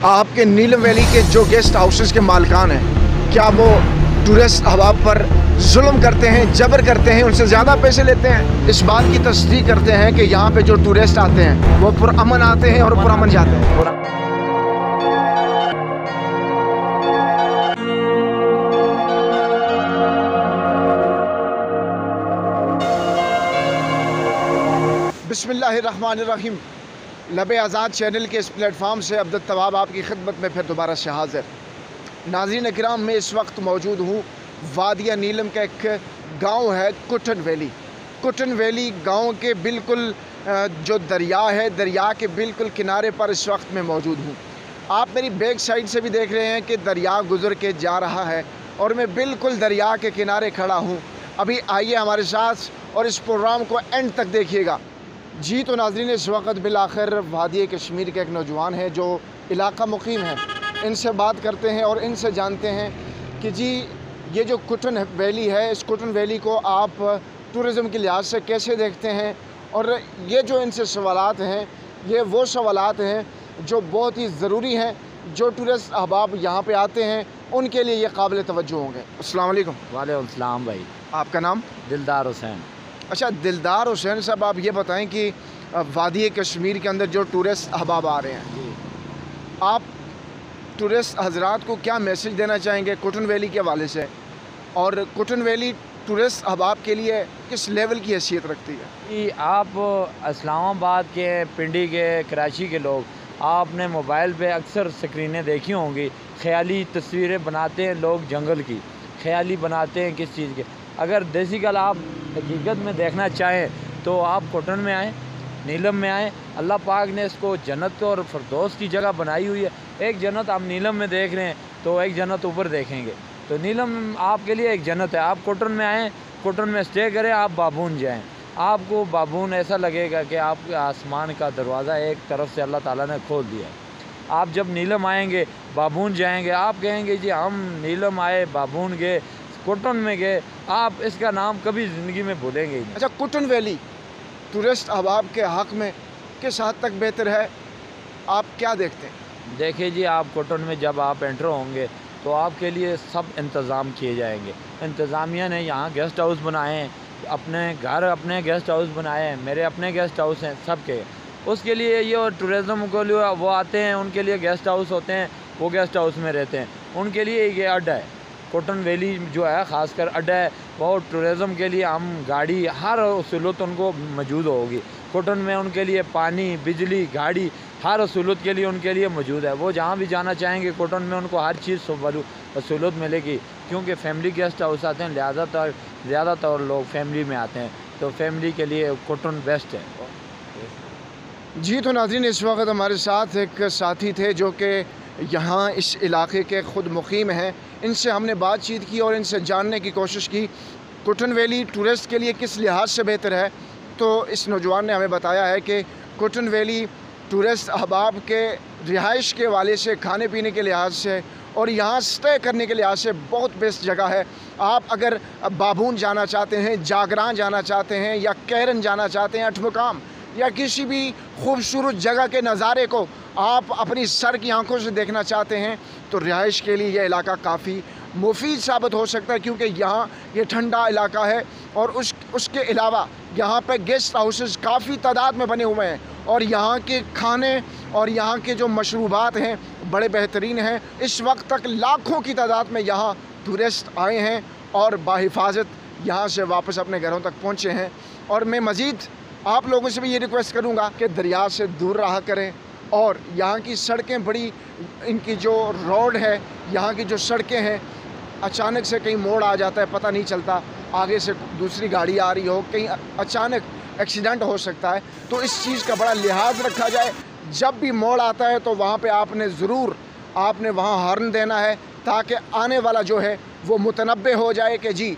आपके नीलम वैली के जो गेस्ट हाउसेस के मालिकान हैं, क्या वो टूरिस्ट अहबाब पर जुल्म करते हैं, जबर करते हैं, उनसे ज़्यादा पैसे लेते हैं? इस बात की तस्दीक करते हैं कि यहाँ पे जो टूरिस्ट आते हैं वो पुरअमन आते हैं और पुरअमन जाते हैं। बिस्मिल्लाहिर्रहमानिर्रहीम। लब आज़ाद चैनल के इस प्लेटफॉर्म से अब्दुल तवाब आपकी खिदमत में फिर दोबारा से हाज़िर। नाज़रीन इकराम, मैं इस वक्त मौजूद हूँ वादिया नीलम का एक गांव है कुटन वैली। कुटन वैली गांव के बिल्कुल जो दरिया है, दरिया के बिल्कुल किनारे पर इस वक्त मैं मौजूद हूँ। आप मेरी बैक साइड से भी देख रहे हैं कि दरिया गुज़र के जा रहा है और मैं बिल्कुल दरिया के किनारे खड़ा हूँ। अभी आइए हमारे साथ और इस प्रोग्राम को एंड तक देखिएगा। जी तो नाज़रीन, इस वक्त बिलाखिर वादी कश्मीर के एक नौजवान है जो इलाका मुकीम है, इनसे बात करते हैं और इनसे जानते हैं कि जी ये जो कुटन वैली है, इस कुटन वैली को आप टूरिज़म के लिहाज से कैसे देखते हैं। और ये जो इनसे सवालात हैं, ये वो सवालात हैं जो बहुत ही ज़रूरी हैं, जो टूरिस्ट अहबाब यहाँ पे आते हैं उनके लिए ये काबिल तवज्जो होंगे। अस्सलाम वालेकुम। वालेकुम सलाम भाई। आपका नाम? दिलदार हुसैन। अच्छा, दिलदार हुसैन साहब, आप ये बताएं कि वादी कश्मीर के अंदर जो टूरिस्ट अहबाब आ रहे हैं, आप टूरिस्ट हजरात को क्या मैसेज देना चाहेंगे कुटन वैली के हवाले से, और कुटन वैली टूरिस्ट अहबाब के लिए किस लेवल की हैसियत रखती है? कि आप इस्लामाबाद के, पिंडी के, कराची के लोग, आपने मोबाइल पे अक्सर स्क्रीनें देखी होंगी, ख़याली तस्वीरें बनाते हैं लोग जंगल की, ख़याली बनाते हैं किस चीज़ के। अगर देसी गल आप हकीकत में देखना चाहें तो आप कुटन में आएँ, नीलम में आएँ। अल्लाह पाक ने इसको जन्नत और फरदौस की जगह बनाई हुई है। एक जन्नत आप नीलम में देख रहे हैं तो एक जन्नत ऊपर देखेंगे, तो नीलम आपके लिए एक जन्नत है। आप कुटन में आएँ, कुटन में स्टे करें, आप बाबून जाएँ। आपको बाबून ऐसा लगेगा कि आप आसमान का दरवाज़ा एक तरफ से अल्लाह ताला ने खोल दिया है। आप जब नीलम आएंगे, बाबून जाएंगे, आप कहेंगे जी हम नीलम आए, बाबून गए, कुटन में गए, आप इसका नाम कभी ज़िंदगी में भूलेंगे ही नहीं। अच्छा, कुटन वैली टूरिस्ट अहबाब के हक़ में किस हद तक बेहतर है, आप क्या देखते हैं? देखिए जी, आप कुटन में जब आप एंटर होंगे तो आपके लिए सब इंतज़ाम किए जाएंगे। इंतज़ामिया ने यहाँ गेस्ट हाउस बनाए हैं, अपने घर अपने गेस्ट हाउस बनाए हैं, मेरे अपने गेस्ट हाउस हैं सबके। उसके लिए ये और टूरिज़म के लिए वो आते हैं, उनके लिए गेस्ट हाउस होते हैं, वो गेस्ट हाउस में रहते हैं, उनके लिए ये अड्डा है। कुटन वैली जो है ख़ासकर अड्डा है, बहुत टूरिज़म के लिए हम गाड़ी हर सहूलत उनको मौजूद होगी। कुटन में उनके लिए पानी, बिजली, गाड़ी हर सहूलत के लिए उनके लिए मौजूद है। वो जहाँ भी जाना चाहेंगे कुटन में उनको हर चीज़ सहूलत मिलेगी, क्योंकि फैमिली गेस्ट हाउस आते हैं, ज़्यादातर लोग फैमिली में आते हैं, तो फैमिली के लिए कुटन बेस्ट है। जी तो नाज़रीन, इस वक्त हमारे साथ एक साथी थे जो कि यहाँ इस इलाके के ख़ुद मुक़ीम हैं। इनसे हमने बातचीत की और इनसे जानने की कोशिश की कुटन वैली टूरिस्ट के लिए किस लिहाज से बेहतर है। तो इस नौजवान ने हमें बताया है कि कुटन वैली टूरिस्ट अहबाब के रिहाइश के वाले से, खाने पीने के लिहाज से और यहाँ स्टे करने के लिहाज से बहुत बेस्ट जगह है। आप अगर बाबून जाना चाहते हैं, जागरान जाना चाहते हैं, या कैरन जाना चाहते हैं, अठमुकाम, या किसी भी खूबसूरत जगह के नज़ारे को आप अपनी सर की आंखों से देखना चाहते हैं, तो रिहाइश के लिए यह इलाका काफ़ी मुफीद साबित हो सकता है, क्योंकि यहाँ ये ठंडा इलाका है और उसके अलावा यहाँ पे गेस्ट हाउसेस काफ़ी तादाद में बने हुए हैं और यहाँ के खाने और यहाँ के जो मशरूबात हैं बड़े बेहतरीन हैं। इस वक्त तक लाखों की तादाद में यहाँ टूरिस्ट आए हैं और बाहिफाजत यहाँ से वापस अपने घरों तक पहुँचे हैं। और मैं मज़ीद आप लोगों से भी ये रिक्वेस्ट करूँगा कि दरिया से दूर रहा करें, और यहाँ की सड़कें बड़ी, इनकी जो रोड है, यहाँ की जो सड़कें हैं, अचानक से कहीं मोड़ आ जाता है, पता नहीं चलता, आगे से दूसरी गाड़ी आ रही हो, कहीं अचानक एक्सीडेंट हो सकता है। तो इस चीज़ का बड़ा लिहाज रखा जाए। जब भी मोड़ आता है तो वहाँ पे आपने वहाँ हॉर्न देना है, ताकि आने वाला जो है वो मुतनब्बे हो जाए कि जी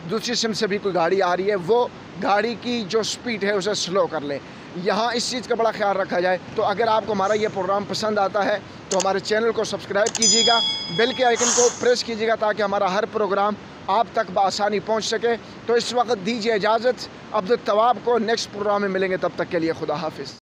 दूसरी सिम से भी कोई गाड़ी आ रही है, वो गाड़ी की जो स्पीड है उसे स्लो कर ले। यहाँ इस चीज़ का बड़ा ख्याल रखा जाए। तो अगर आपको हमारा ये प्रोग्राम पसंद आता है तो हमारे चैनल को सब्सक्राइब कीजिएगा, बेल के आइकन को प्रेस कीजिएगा, ताकि हमारा हर प्रोग्राम आप तक बआसानी पहुँच सके। तो इस वक्त दीजिए इजाज़त, अब्दुल तवाब को नेक्स्ट प्रोग्राम में मिलेंगे, तब तक के लिए खुदा हाफिज़।